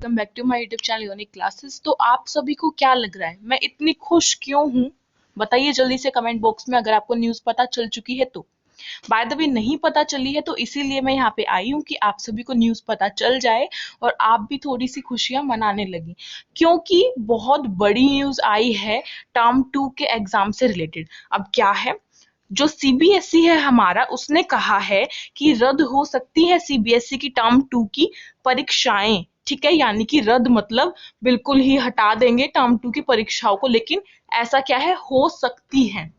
Welcome back to my YouTube channel unique classes. तो आप सभी को क्या लग रहा है, मैं इतनी खुश क्यों हूँ? बताइए जल्दी से कमेंट बॉक्स में, अगर आपको न्यूज़ पता चल चुकी है तो। बाय द वे नहीं पता चली है तो इसीलिए मैं यहाँ पे आई हूँ कि आप सभी को न्यूज़ पता चल जाए और आप भी थोड़ी सी खुशियाँ मनाने लगी, क्योंकि बहुत बड़ी न्यूज़ आई है टर्म 2 के एग्जाम से रिलेटेड। अब क्या है, जो सीबीएसई है हमारा, उसने कहा है कि रद्द हो सकती है सीबीएसई की टर्म 2 की परीक्षाएं। ठीक है, यानी कि रद्द मतलब बिल्कुल ही हटा देंगे टर्म 2 की परीक्षाओं को, लेकिन ऐसा क्या है, हो सकती है।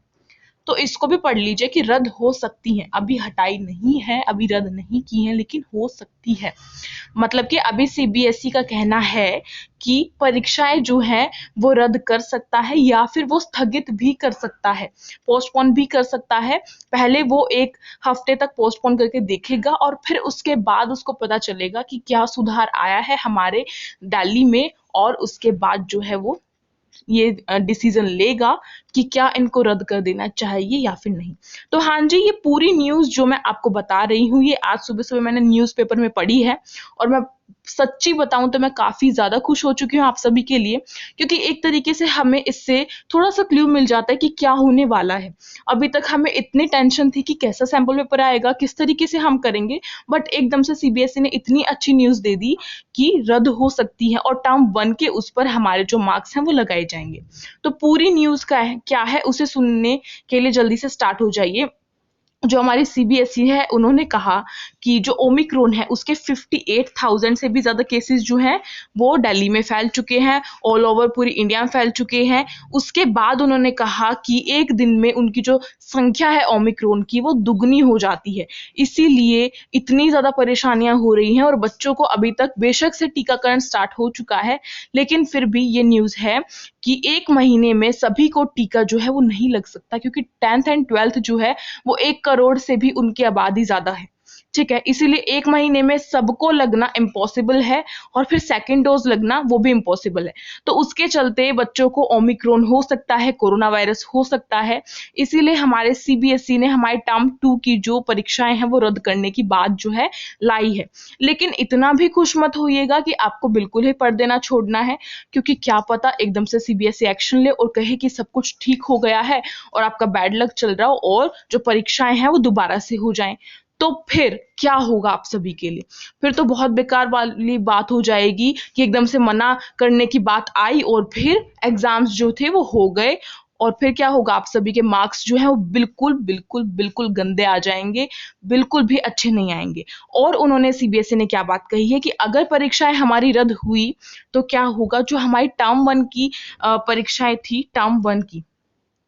तो इसको भी पढ़ लीजिए कि रद्द हो सकती हैं, अभी हटाई नहीं है, अभी रद्द नहीं की है, लेकिन हो सकती है। मतलब कि अभी सीबीएसई का कहना है कि परीक्षाएं जो हैं वो रद्द कर सकता है या फिर वो स्थगित भी कर सकता है, पोस्टपोन भी कर सकता है। पहले वो एक हफ्ते तक पोस्टपोन करके देखेगा और फिर उसके बाद उसको पता चलेगा कि क्या सुधार आया है हमारे दिल्ली में, और उसके बाद जो है वो ये डिसीजन लेगा कि क्या इनको रद्द कर देना चाहिए या फिर नहीं। तो हाँ जी, ये पूरी न्यूज़ जो मैं आपको बता रही हूँ, ये आज सुबह-सुबह मैंने न्यूज़पेपर में पढ़ी है और मैं सच्ची बताऊँ तो मैं काफ़ी ज़्यादा खुश हो चुकी हूँ आप सभी के लिए, क्योंकि एक तरीके से हमें इससे थोड़ा-सा क्लू मिल जाता है कि क्या होने वाला है। अभी तक हमें इतनी टेंशन थी कि कैसा सैंपल पेपर आएगा, किस तरीके से हम करेंगे, बट एकदम से सीबीएसई ने इतनी अच्छी न्यूज़ दे दी कि रद्द हो सकती है और टर्म 1 के उस पर हमारे जो मार्क्स हैं वो लगाए जाएंगे। तो पूरी न्यूज़ का है क्या है, उसे सुनने के लिए जल्दी से स्टार्ट हो जाइए। जो हमारी सीबीएसई है, उन्होंने कहा कि जो ओमिक्रॉन है उसके 58,000 से भी ज़्यादा केसेस जो हैं वो दिल्ली में फैल चुके हैं, ऑल ओवर पूरी इंडिया में फैल चुके हैं। उसके बाद उन्होंने कहा कि एक दिन में उनकी जो संख्या है ओमिक्रॉन की वो दुगनी हो जाती है, इसीलिए इतनी ज़्यादा परेशानियां हो रही हैं। और बच्चों को अभी तक बेशक से टीकाकरण स्टार्ट हो चुका है, लेकिन फिर भी ये न्यूज़ है कि 1 महीने में सभी को टीका जो है वो नहीं लग सकता, क्योंकि 10th एंड 12th जो है वो 1 करोड़ से भी उनकी आबादी ज़्यादा है। ठीक है, इसीलिए 1 महीने में सबको लगना इम्पॉसिबल है और फिर सेकंड डोज़ लगना वो भी इम्पॉसिबल है। तो उसके चलते बच्चों को ओमिक्रॉन हो सकता है, कोरोना वायरस हो सकता है, इसीलिए हमारे सीबीएसई ने हमारे टर्म 2 की जो परीक्षाएँ हैं वो रद्द करने की बात जो है लाई है। लेकिन इतना भी खुश मत होइएगा कि आपको बिल्कुल ही पढ़ देना छोड़ना है, क्योंकि क्या पता एकदम से सीबीएसई एक्शन ले और कहे कि सब कुछ ठीक हो गया है और आपका बैड लक चल रहा हो और जो परीक्षाएं हैं वो दोबारा से हो जाएं। तो फिर क्या होगा आप सभी के लिए? फिर तो बहुत बेकार वाली बात हो जाएगी कि एकदम से मना करने की बात आई और फिर एग्जाम्स जो थे वो हो गए, और फिर क्या होगा, आप सभी के मार्क्स जो है वो बिल्कुल बिल्कुल बिल्कुल गंदे आ जाएंगे, बिल्कुल भी अच्छे नहीं आएंगे। और उन्होंने सीबीएसई ने क्या बात कही है कि अगर परीक्षाएं हमारी रद्द हुई तो क्या होगा, जो हमारी टर्म 1 की परीक्षाएं थी, टर्म 1 की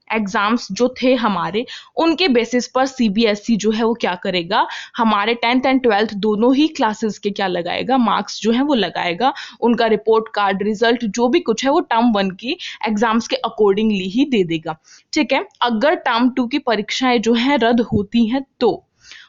एग्जाम्स जो थे हमारे, उनके बेसिस पर सीबीएसई जो है वो क्या करेगा, हमारे 10th एंड 12th दोनों ही क्लासेस के क्या लगाएगा, मार्क्स जो है वो लगाएगा। उनका रिपोर्ट कार्ड, रिजल्ट जो भी कुछ है वो टर्म 1 की एग्जाम्स के अकॉर्डिंगली ही दे देगा। ठीक है, अगर टर्म 2 की परीक्षाएं जो है रद्द होती हैं तो,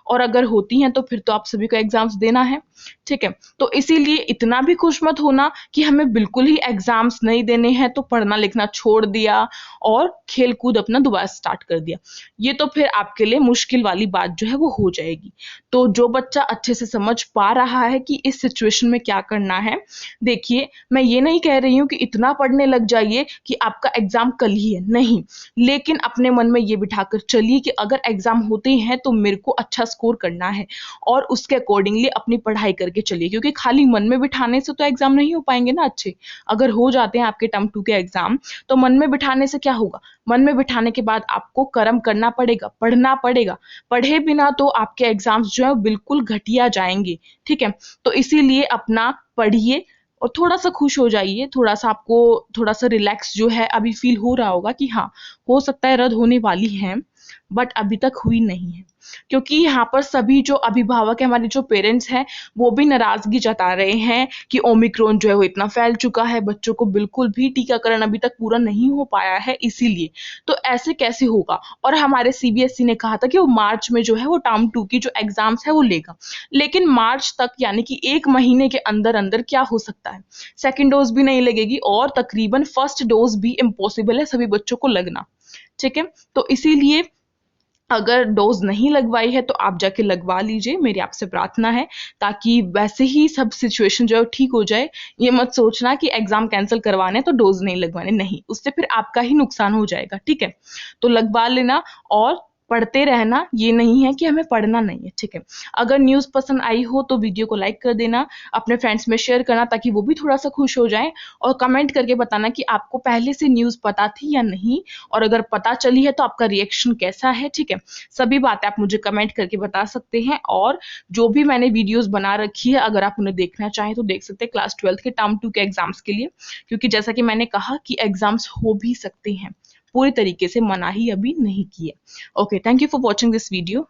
और अगर होती हैं तो फिर तो आप सभी को एग्जाम्स देना है। ठीक है, तो इसीलिए इतना भी खुश मत होना कि हमें बिल्कुल ही एग्जाम्स नहीं देने हैं तो पढ़ना लिखना छोड़ दिया और खेल कूद अपना दोबारा स्टार्ट कर दिया। ये तो फिर आपके लिए मुश्किल वाली बात जो है वो हो जाएगी। तो जो बच्चा अच्छे से समझ पा रहा है कि इस सिचुएशन में क्या करना है, देखिए मैं ये नहीं कह रही हूँ कि इतना पढ़ने लग जाइए कि आपका एग्जाम कल ही है, नहीं, लेकिन अपने मन में ये बिठाकर चलिए कि अगर एग्जाम होते हैं तो मेरे को अच्छा स्कोर करना है और उसके अकॉर्डिंगली अपनी पढ़ाई करके चलिए, क्योंकि खाली मन में बिठाने से तो एग्जाम नहीं हो पाएंगे ना अच्छे। अगर हो जाते हैं आपके टर्म 2 के एग्जाम, तो मन में बिठाने से क्या होगा, मन में बिठाने के बाद आपको कर्म करना पड़ेगा, पढ़ना पड़ेगा। पढ़े बिना तो आपके एग्जाम्स जो है बिल्कुल घटिया जाएंगे। ठीक है, तो इसीलिए अपना पढ़िए और थोड़ा सा खुश हो जाइए, थोड़ा सा आपको थोड़ा सा रिलैक्स जो है अभी फील हो रहा होगा कि हाँ, हो सकता है रद्द होने वाली है, बट अभी तक हुई नहीं है। क्योंकि यहाँ पर सभी जो अभिभावक है, हमारे जो पेरेंट्स हैं, वो भी नाराजगी जता रहे हैं कि ओमिक्रॉन जो है वो इतना फैल चुका है, बच्चों को बिल्कुल भी टीकाकरण अभी तक पूरा नहीं हो पाया है, इसीलिए तो ऐसे कैसे होगा। और हमारे सीबीएसई ने कहा था कि वो मार्च में जो है वो टर्म 2 की जो एग्जाम्स है वो लेगा, लेकिन मार्च तक यानी कि 1 महीने के अंदर अंदर क्या हो सकता है, सेकेंड डोज भी नहीं लगेगी और तकरीबन फर्स्ट डोज भी इम्पॉसिबल है सभी बच्चों को लगना। ठीक है, तो इसीलिए अगर डोज नहीं लगवाई है तो आप जाके लगवा लीजिए, मेरी आपसे प्रार्थना है, ताकि वैसे ही सब सिचुएशन जो है ठीक हो जाए। ये मत सोचना कि एग्जाम कैंसिल करवाने तो डोज नहीं लगवाने, नहीं, उससे फिर आपका ही नुकसान हो जाएगा, ठीक है। तो लगवा लेना और पढ़ते रहना, ये नहीं है कि हमें पढ़ना नहीं है, ठीक है। अगर न्यूज़ पसंद आई हो तो वीडियो को लाइक कर देना, अपने फ्रेंड्स में शेयर करना ताकि वो भी थोड़ा सा खुश हो जाएं, और कमेंट करके बताना कि आपको पहले से न्यूज़ पता थी या नहीं, और अगर पता चली है तो आपका रिएक्शन कैसा है, ठीक है। सभी बातें आप मुझे कमेंट करके बता सकते हैं, और जो भी मैंने वीडियोस बना रखी है अगर आप उन्हें देखना चाहें तो देख सकते हैं, क्लास 12 के टर्म 2 के एग्जाम्स के लिए, क्योंकि जैसा कि मैंने कहा कि एग्जाम्स हो भी सकते हैं, पूरी तरीके से मना ही अभी नहीं किए। Okay, thank you for watching this video.